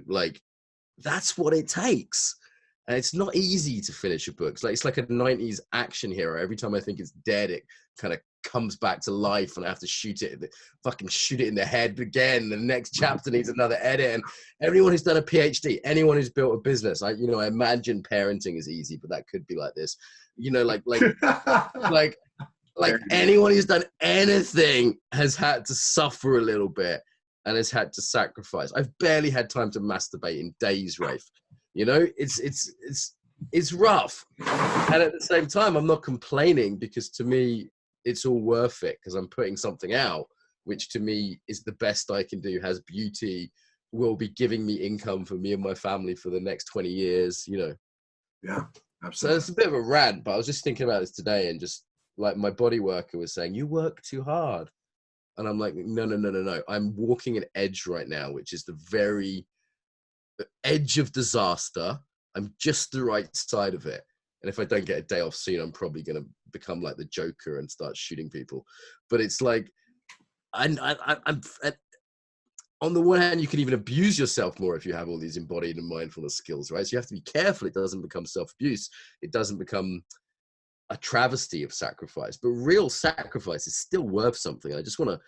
Like that's what it takes. And it's not easy to finish a book. It's like a 90s action hero. Every time I think it's dead, it kind of comes back to life and I have to shoot it in the head again. The next chapter needs another edit. And everyone who's done a PhD, anyone who's built a business, I imagine parenting is easy, but that could be like this, like anyone who's done anything has had to suffer a little bit and has had to sacrifice. I've barely had time to masturbate in days, Rafe. It's rough. And at the same time, I'm not complaining because to me, it's all worth it because I'm putting something out, which to me is the best I can do, has beauty, will be giving me income for me and my family for the next 20 years,
Yeah, absolutely.
So it's a bit of a rant, but I was just thinking about this today and just like my body worker was saying, you work too hard. And I'm like, no. I'm walking an edge right now, which is the very edge of disaster. I'm just the right side of it. And if I don't get a day off soon, I'm probably going to become like the Joker and start shooting people. But it's like, I'm on the one hand, you can even abuse yourself more if you have all these embodied and mindfulness skills, right? So you have to be careful. It doesn't become self-abuse. It doesn't become a travesty of sacrifice. But real sacrifice is still worth something. I just want to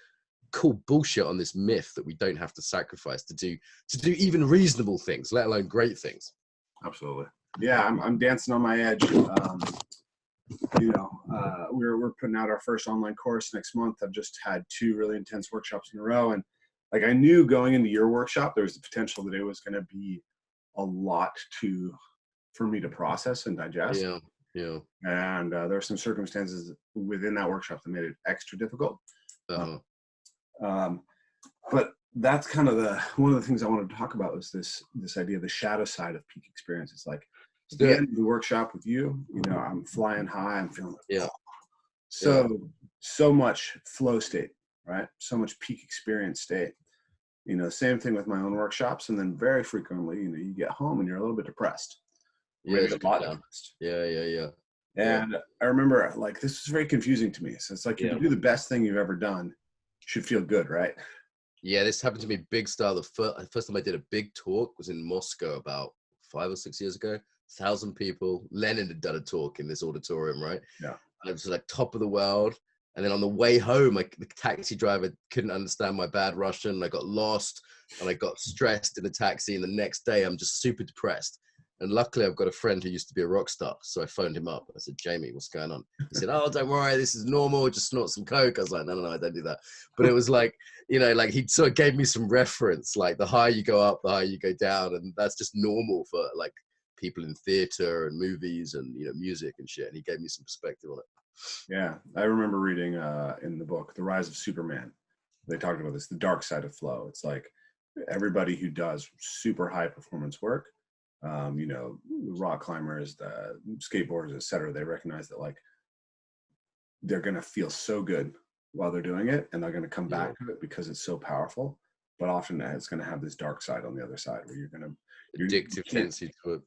call bullshit on this myth that we don't have to sacrifice to do even reasonable things, let alone great things.
Absolutely. Yeah, I'm dancing on my edge. We're putting out our first online course next month. I've just had 2 really intense workshops in a row. And like I knew going into your workshop, there was the potential that it was going to be a lot for me to process and digest.
Yeah. Yeah.
And there were some circumstances within that workshop that made it extra difficult. But that's kind of one of the things I wanted to talk about was this idea of the shadow side of peak experience. It's like at the end of the workshop with you, I'm flying high, I'm feeling so much flow state, right? So much peak experience state. Same thing with my own workshops, and then very frequently, you get home and you're a little bit depressed. Maybe a lot depressed.
Yeah.
And I remember, like, this was very confusing to me. So it's like, if you do the best thing you've ever done, you should feel good, right?
Yeah, this happened to me big style. The first time I did a big talk was in Moscow about 5 or 6 years ago. 1,000 people. Lenin had done a talk in this auditorium, right?
Yeah.
I was like top of the world. And then on the way home, the taxi driver couldn't understand my bad Russian. I got lost and I got stressed in the taxi. And the next day, I'm just super depressed. And luckily, I've got a friend who used to be a rock star. So I phoned him up. I said, Jamie, what's going on? He said, oh, don't worry. This is normal. Just snort some Coke. I was like, no, I don't do that. But it was like, he sort of gave me some reference. Like the higher you go up, the higher you go down. And that's just normal for like people in theater and movies and, music and shit. And he gave me some perspective on it.
Yeah. I remember reading in the book, The Rise of Superman. They talked about this, the dark side of flow. It's like everybody who does super high performance work, the rock climbers, the skateboarders, etc., they recognize that like they're going to feel so good while they're doing it, and they're going to come back to it because it's so powerful. But often it's going to have this dark side on the other side where you're
addictive tendency to it,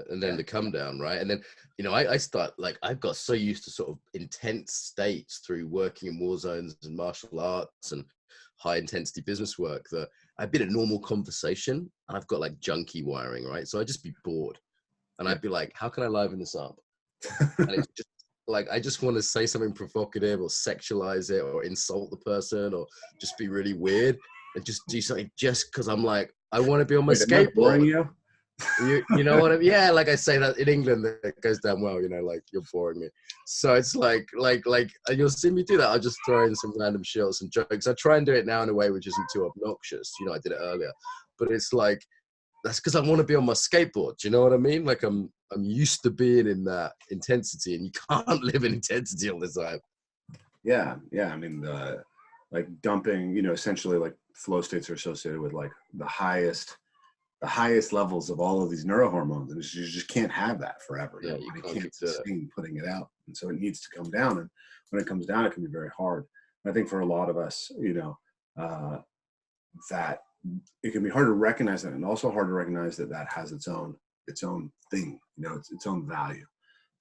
and then the come down, right? And then I start, like, I've got so used to sort of intense states through working in war zones and martial arts and high intensity business work that I've been a normal conversation and I've got like junkie wiring, right? So I'd just be bored and I'd be like, how can I liven this up? And it's just like, I just want to say something provocative or sexualize it or insult the person or just be really weird and just do something just because I'm like, I want to be on my skateboard. You know what I mean? Yeah, like I say that in England, it goes down well, like you're boring me. So it's like you'll see me do that. I'll just throw in some random shills and jokes. I try and do it now in a way which isn't too obnoxious. I did it earlier, but it's like, that's because I want to be on my skateboard. Do you know what I mean? Like I'm used to being in that intensity, and you can't live in intensity all the time.
Yeah. I mean, like dumping, essentially like flow states are associated with like the highest levels of all of these neurohormones, and you just can't have that forever.
Yeah,
you can't sustain putting it out, and so it needs to come down. And when it comes down, it can be very hard. And I think for a lot of us, that it can be hard to recognize that, and also hard to recognize that has its own thing, its own value.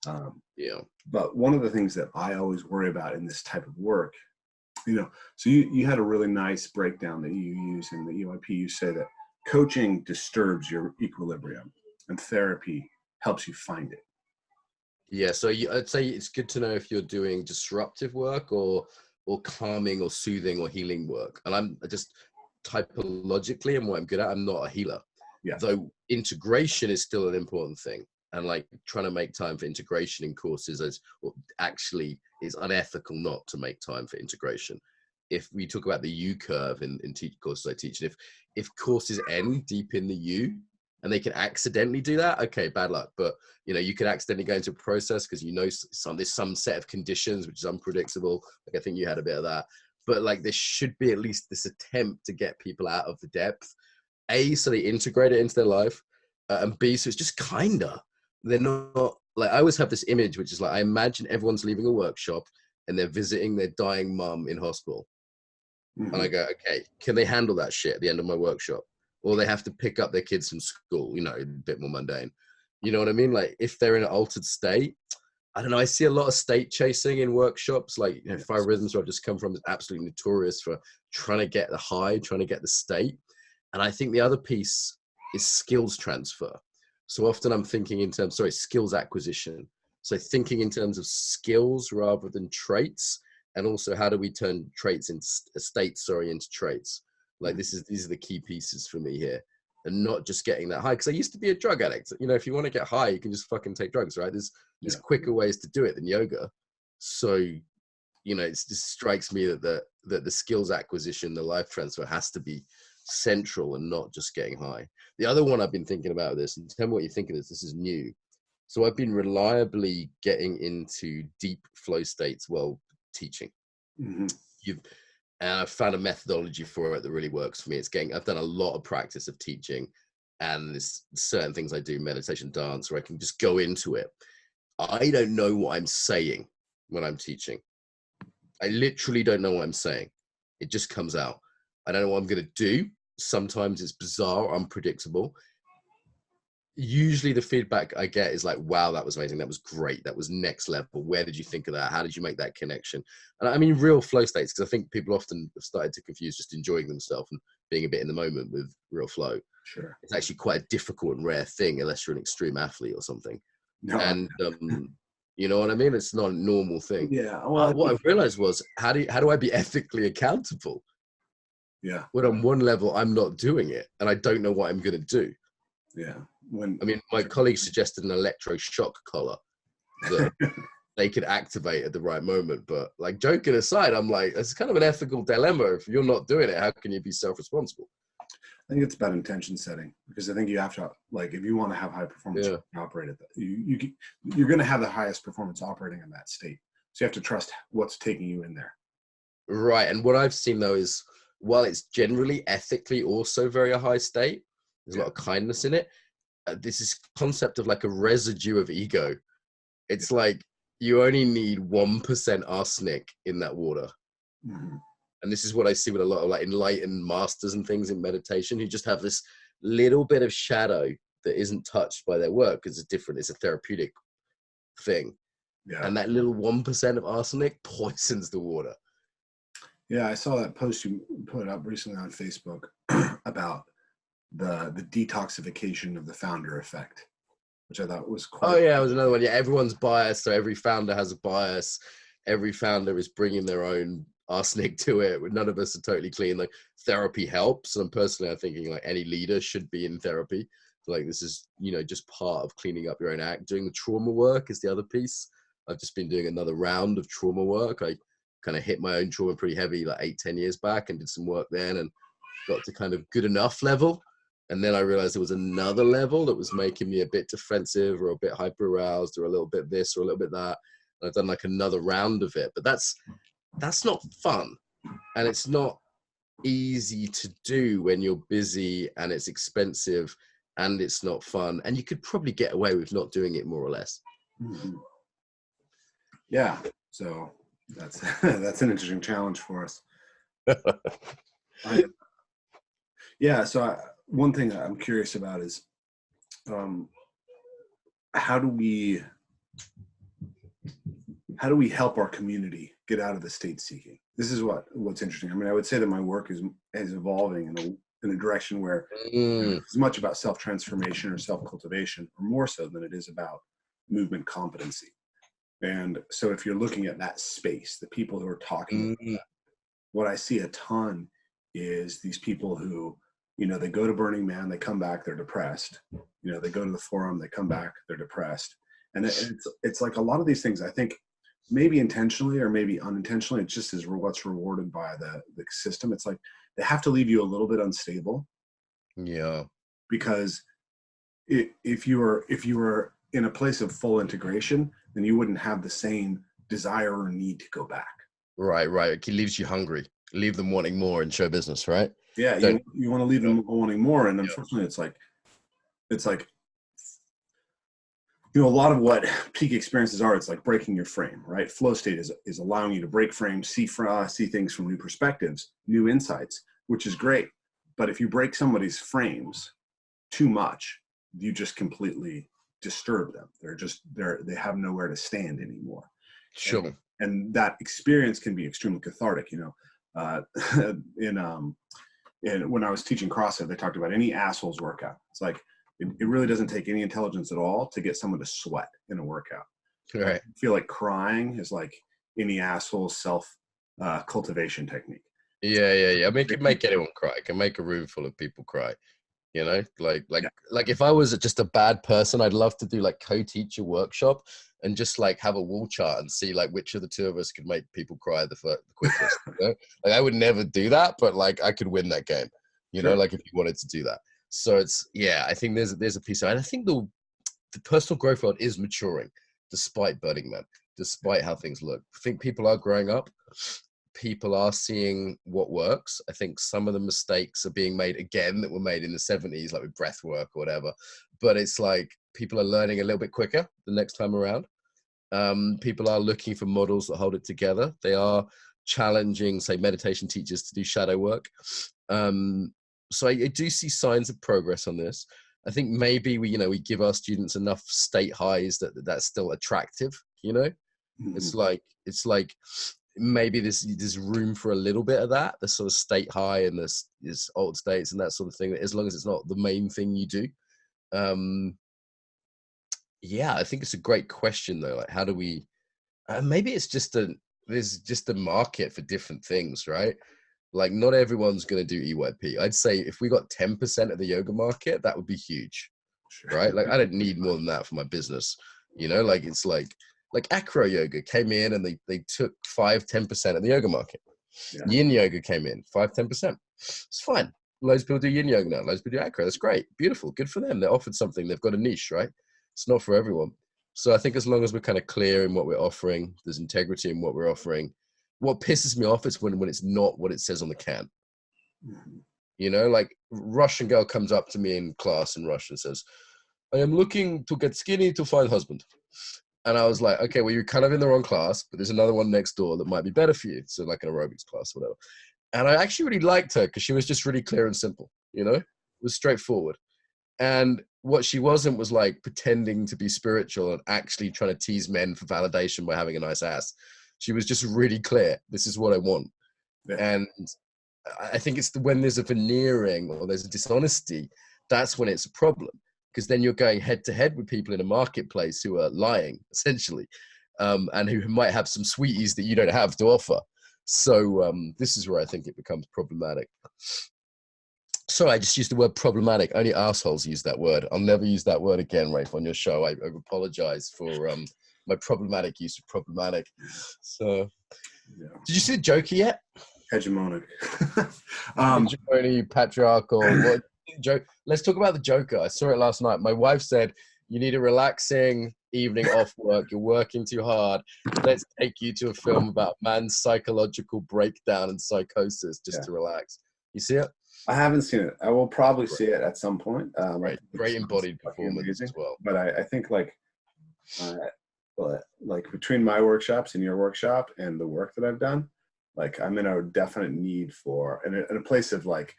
But one of the things that I always worry about in this type of work, so you had a really nice breakdown that you use in the EYP. You say that coaching disturbs your equilibrium and therapy helps you find it.
Yeah, so I'd say it's good to know if you're doing disruptive work or calming or soothing or healing work. And I'm just typologically, and what I'm good at, I'm not a healer.
Yeah.
Though integration is still an important thing. And like trying to make time for integration in courses actually is unethical not to make time for integration. If we talk about the U curve in courses I teach, and if courses end deep in the U and they can accidentally do that, okay, bad luck. But you can accidentally go into a process because there's some set of conditions which is unpredictable. Like I think you had a bit of that, but like there should be at least this attempt to get people out of the depth. A, so they integrate it into their life, and B, so it's just kinda. They're not like, I always have this image which is like, I imagine everyone's leaving a workshop and they're visiting their dying mum in hospital. Mm-hmm. And I go, okay, can they handle that shit at the end of my workshop? Or they have to pick up their kids from school, a bit more mundane. You know what I mean? Like if they're in an altered state, I don't know. I see a lot of state chasing in workshops. Like, Five Rhythms, where I've just come from, is absolutely notorious for trying to get the high, trying to get the state. And I think the other piece is skills transfer. So often I'm thinking in terms, skills acquisition. So thinking in terms of skills rather than traits. And also, how do we turn traits into states, into traits? Like these are the key pieces for me here, and not just getting that high. Because I used to be a drug addict. If you want to get high, you can just fucking take drugs, right? There's quicker ways to do it than yoga. So, it just strikes me that the skills acquisition, the life transfer has to be central and not just getting high. The other one I've been thinking about this, and tell me what you think of this. This is new. So I've been reliably getting into deep flow states while teaching.
Mm-hmm.
And I've found a methodology for it that really works for me. I've done a lot of practice of teaching, and there's certain things I do, meditation, dance, where I can just go into it. I don't know what I'm saying when I'm teaching. I literally don't know what I'm saying. It just comes out. I don't know what I'm going to do. Sometimes it's bizarre, unpredictable. Usually the feedback I get is like, wow, that was amazing. That was great. That was next level. Where did you think of that? How did you make that connection? And I mean, real flow states, because I think people often have started to confuse just enjoying themselves and being a bit in the moment with real flow.
Sure.
It's actually quite a difficult and rare thing unless you're an extreme athlete or something.
No.
And you know what I mean? It's not a normal thing.
Yeah. Well,
what I realized was, how do I be ethically accountable?
Yeah.
When on one level, I'm not doing it and I don't know what I'm going to do.
Yeah.
My colleague suggested an electroshock collar that they could activate at the right moment. But like, joking aside, I'm like, it's kind of an ethical dilemma. If you're not doing it, how can you be self-responsible?
I think it's about intention setting, because I think you have to, like, if you want to have high performance, you operate at that. You're going to have the highest performance operating in that state. So you have to trust what's taking you in there.
Right. And what I've seen though is, while it's generally ethically also very a high state, there's a lot of kindness in it. This is concept of like a residue of ego. It's like you only need 1% arsenic in that water.
Mm-hmm.
And this is what I see with a lot of like enlightened masters and things in meditation, who just have this little bit of shadow that isn't touched by their work. It's a therapeutic thing.
Yeah.
And that little 1% of arsenic poisons the water.
Yeah, I saw that post you put up recently on Facebook about the detoxification of the founder effect, which I thought was quite.
Oh yeah, it was another one. Yeah, everyone's biased, so every founder has a bias. Every founder is bringing their own arsenic to it. None of us are totally clean. Like, therapy helps, and personally, I'm thinking like any leader should be in therapy. Like, this is, just part of cleaning up your own act. Doing the trauma work is the other piece. I've just been doing another round of trauma work. I kind of hit my own trauma pretty heavy like 8-10 years back and did some work then and got to kind of good enough level. And then I realized there was another level that was making me a bit defensive or a bit hyper aroused or a little bit this or a little bit that. And I've done like another round of it, but that's not fun. And it's not easy to do when you're busy, and it's expensive and it's not fun. And you could probably get away with not doing it, more or less.
Mm-hmm. Yeah. So that's an interesting challenge for us. One thing I'm curious about is how do we help our community get out of the state seeking? This is what's interesting. I mean, I would say that my work is evolving in a direction where it's much about self-transformation or self-cultivation, or more so than it is about movement competency. And so if you're looking at that space, the people who are talking about that, what I see a ton is these people who, they go to Burning Man, they come back, they're depressed. They go to the forum, they come back, they're depressed. And it's like a lot of these things, I think, maybe intentionally or maybe unintentionally, it's just what's rewarded by the system. It's like they have to leave you a little bit unstable.
Yeah.
Because if you were in a place of full integration, then you wouldn't have the same desire or need to go back.
Right. It leaves you hungry. Leave them wanting more in show business, right?
Yeah, you want to leave them wanting more, and unfortunately, it's like a lot of what peak experiences are. It's like breaking your frame, right? Flow state is allowing you to break frame, see things from new perspectives, new insights, which is great. But if you break somebody's frames too much, you just completely disturb them. They have nowhere to stand anymore.
Sure.
And that experience can be extremely cathartic. And when I was teaching CrossFit, they talked about any assholes workout. It's like, it really doesn't take any intelligence at all to get someone to sweat in a workout.
Right.
I feel like crying is like any asshole self cultivation technique.
Yeah. I mean, it can make anyone cry. It can make a room full of people cry. Like if I was just a bad person, I'd love to do like co-teach a workshop and just like have a wall chart and see like which of the two of us could make people cry the quickest. Like I would never do that, but like I could win that game,
Sure.
like if you wanted to do that. So I think there's a piece of it. And I think the personal growth world is maturing, despite Burning Man, despite how things look. I think people are growing up. People are seeing what works. I think some of the mistakes are being made again that were made in the 70s, like with breath work or whatever. But it's like people are learning a little bit quicker the next time around. People are looking for models that hold it together. They are challenging, say, meditation teachers to do shadow work. So I do see signs of progress on this. I think maybe we give our students enough state highs that's still attractive.
Mm-hmm.
It's like maybe there's room for a little bit of that, the sort of state high and this alt states and that sort of thing, as long as it's not the main thing you do. Yeah, I think it's a great question though. Like, how do we? Maybe it's there's just a market for different things, right? Like, not everyone's going to do EYP. I'd say if we got 10% of the yoga market, that would be huge, right? Like, I don't need more than that for my business. Like, it's like acro yoga came in and they took 5-10% of the yoga market. Yeah. Yin yoga came in 5-10%. It's fine. Loads of people do yin yoga now. Loads of people do acro. That's great. Beautiful. Good for them. They offered something. They've got a niche, right? It's not for everyone. So I think as long as we're kind of clear in what we're offering, there's integrity in what we're offering. What pisses me off is when it's not what it says on the can. Like Russian girl comes up to me in class in Russian and says, I am looking to get skinny to find husband. And I was like, okay, well, you're kind of in the wrong class, but there's another one next door that might be better for you. So like an aerobics class or whatever. And I actually really liked her because she was just really clear and simple, it was straightforward. And what she wasn't was like pretending to be spiritual and actually trying to tease men for validation by having a nice ass. She was just really clear. This is what I want. Yeah. And I think it's when there's a veneering or there's a dishonesty, that's when it's a problem. Because then you're going head to head with people in a marketplace who are lying, essentially, and who might have some sweeties that you don't have to offer. So this is where I think it becomes problematic. Sorry, I just used the word problematic. Only assholes use that word. I'll never use that word again, Rafe, on your show. I apologize for my problematic use of problematic. So, yeah. Did you see the Joker yet?
Hegemonic.
Hegemony, patriarchal. What joke? Let's talk about the Joker. I saw it last night. My wife said, you need a relaxing evening off work. You're working too hard. Let's take you to a film about man's psychological breakdown and psychosis just to relax. You see it?
I haven't seen it. I will probably see it at some point.
Great embodied performance as well.
But I think like between my workshops and your workshop and the work that I've done, like I'm in a definite need for, and a place of like,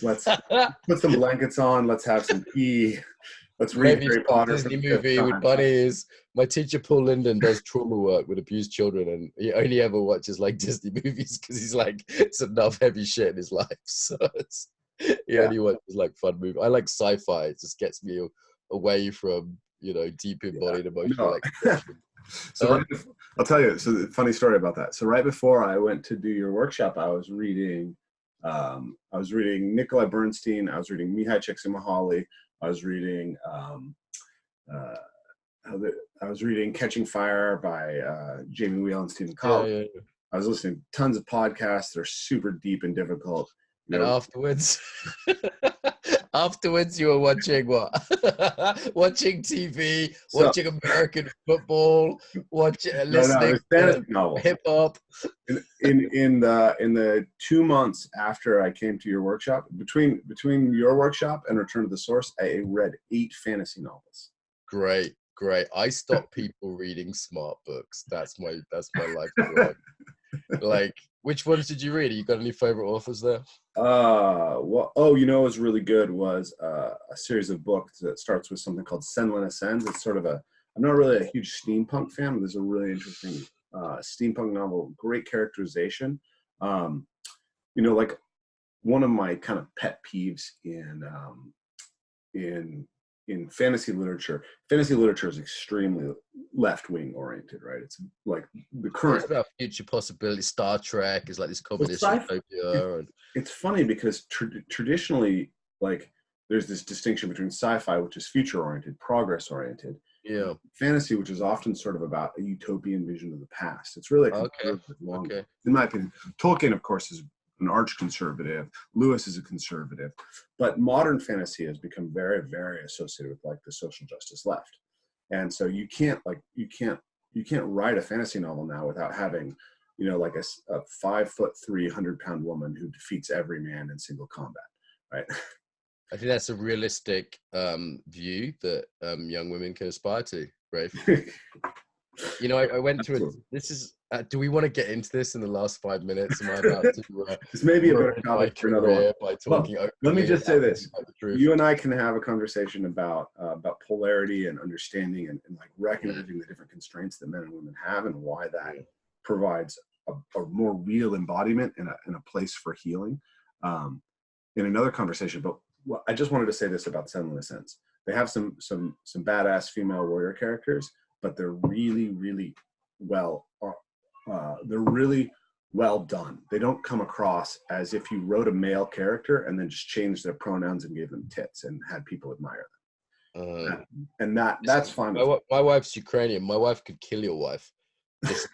let's put some blankets on. Let's have some tea. Let's read Harry Potter.
Disney movie with bunnies. My teacher Paul Linden does trauma work with abused children, and he only ever watches like Disney movies because he's like, it's enough heavy shit in his life. So he only watches like fun movies. I like sci-fi. It just gets me away from deep embodied emotional.
So I'll tell you. So funny story about that. So right before I went to do your workshop, I was reading Nikolai Bernstein. I was reading Mihai Csikszentmihalyi. I was reading Catching Fire by Jamie Wheal and Stephen Collins. Yeah. I was listening to tons of podcasts that are super deep and difficult.
And afterwards, you were watching what? Watching TV, watching American football, listening to hip hop.
In the 2 months after I came to your workshop, between your workshop and Return to the Source, I read 8 fantasy novels.
Great. I stop people reading smart books. That's my life work. Like, which ones did you read? You got any favorite authors there?
What was really good was a series of books that starts with something called Senlin Ascends. It's sort of I'm not really a huge steampunk fan, but there's a really interesting steampunk novel, great characterization. Like one of my kind of pet peeves in fantasy literature is extremely left-wing oriented, right? It's like the current.
It's about future possibilities. Star Trek is like this communist utopia.
It's funny because traditionally, like, there's this distinction between sci-fi, which is future-oriented, progress-oriented.
Yeah.
Fantasy, which is often sort of about a utopian vision of the past. It's really
okay.
In my opinion. Tolkien, of course, is an arch conservative. Lewis is a conservative. But modern fantasy has become very, very associated with like the social justice left. And so you can't write a fantasy novel now without having, you know, like a 5'3", 100-pound woman who defeats every man in single combat, right?
I think that's a realistic view that young women can aspire to, Rafe. You know, I went through this is do we want to get into this in the last 5 minutes? Am I about to
this may be a better topic for another one.
By talking
let me just say this. You and I can have a conversation about polarity and understanding and like recognizing the different constraints that men and women have and why that provides a more real embodiment and a place for healing in another conversation. But I just wanted to say this about Seven Sense. They have some badass female warrior characters, but they're really, really well done. They don't come across as if you wrote a male character and then just changed their pronouns and gave them tits and had people admire them. And that's fine.
My wife's Ukrainian. My wife could kill your wife. Just,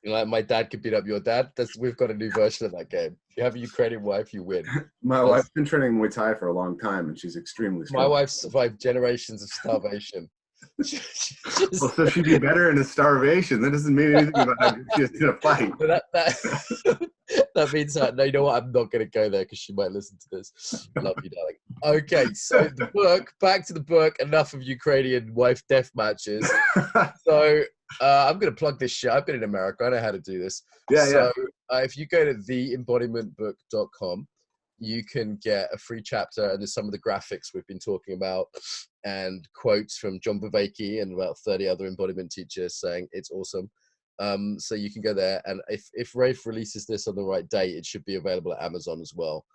you know, like my dad could beat up your dad. We've got a new version of that game. If you have a Ukrainian wife, you win.
My wife's been training Muay Thai for a long time, and she's extremely strong.
My wife survived generations of starvation.
Well, so she'd be better in a starvation. That doesn't mean anything about how she is in a fight.
That means that, no, you know what? I'm not going to go there because she might listen to this. Love you, darling. Okay, so the book, back to the book. Enough of Ukrainian wife death matches. So I'm going to plug this shit. I've been in America. I know how to do this. So if you go to theembodimentbook.com, you can get a free chapter, and there's some of the graphics we've been talking about and quotes from John Bavacki and about 30 other embodiment teachers saying it's awesome. So you can go there, and if Rafe releases this on the right date, it should be available at Amazon as well.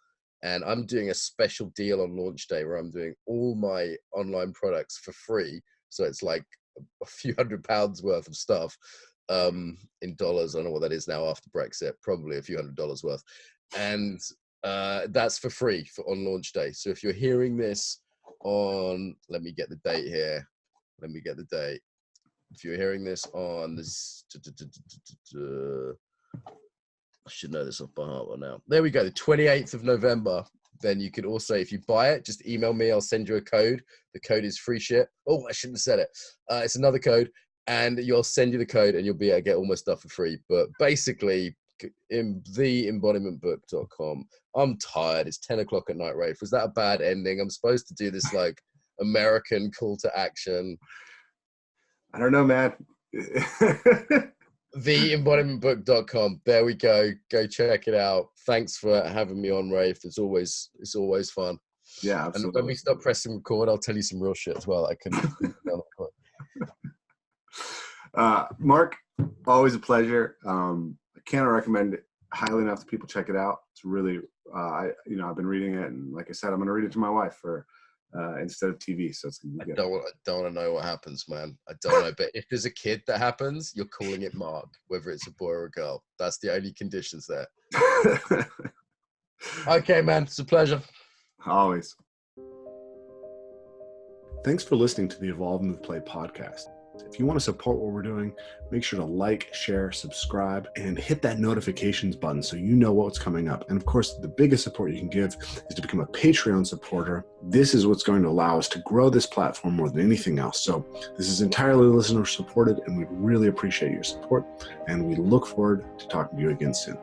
And I'm doing a special deal on launch day where I'm doing all my online products for free. So it's like a few £100 worth of stuff in dollars. I don't know what that is now after Brexit, probably a few $100 worth. And that's for free on launch day. So if you're hearing this on, let me get the date here. If you're hearing this on this, I should know this off by heart by now. There we go, the 28th of November. Then you can also, if you buy it, just email me. I'll send you a code. The code is free shit. Oh, I shouldn't have said it. It's another code, and you'll send you the code, and you'll be able to get all my stuff for free. But basically, in theembodimentbook.com. I'm tired. It's 10 o'clock at night, Rafe. Was that a bad ending? I'm supposed to do this like American call to action.
I don't know, man.
Theembodimentbook.com. There we go. Go check it out. Thanks for having me on, Rafe. It's always fun.
Yeah, absolutely.
And when we stop pressing record, I'll tell you some real shit as well. I couldn't.
Mark, always a pleasure. I cannot recommend it highly enough that people check it out. It's really, I've been reading it, and like I said, I'm going to read it to my wife for instead of TV. So it's gonna be good. I
don't want to know what happens, man. I don't know, but if there's a kid that happens, you're calling it Mark, whether it's a boy or a girl. That's the only conditions there. Okay, man, it's a pleasure.
Always.
Thanks for listening to the Evolve, Move, Play podcast. If you want to support what we're doing, make sure to like, share, subscribe, and hit that notifications button so you know what's coming up. And of course, the biggest support you can give is to become a Patreon supporter. This is what's going to allow us to grow this platform more than anything else. So this is entirely listener supported, and we really appreciate your support. And we look forward to talking to you again soon.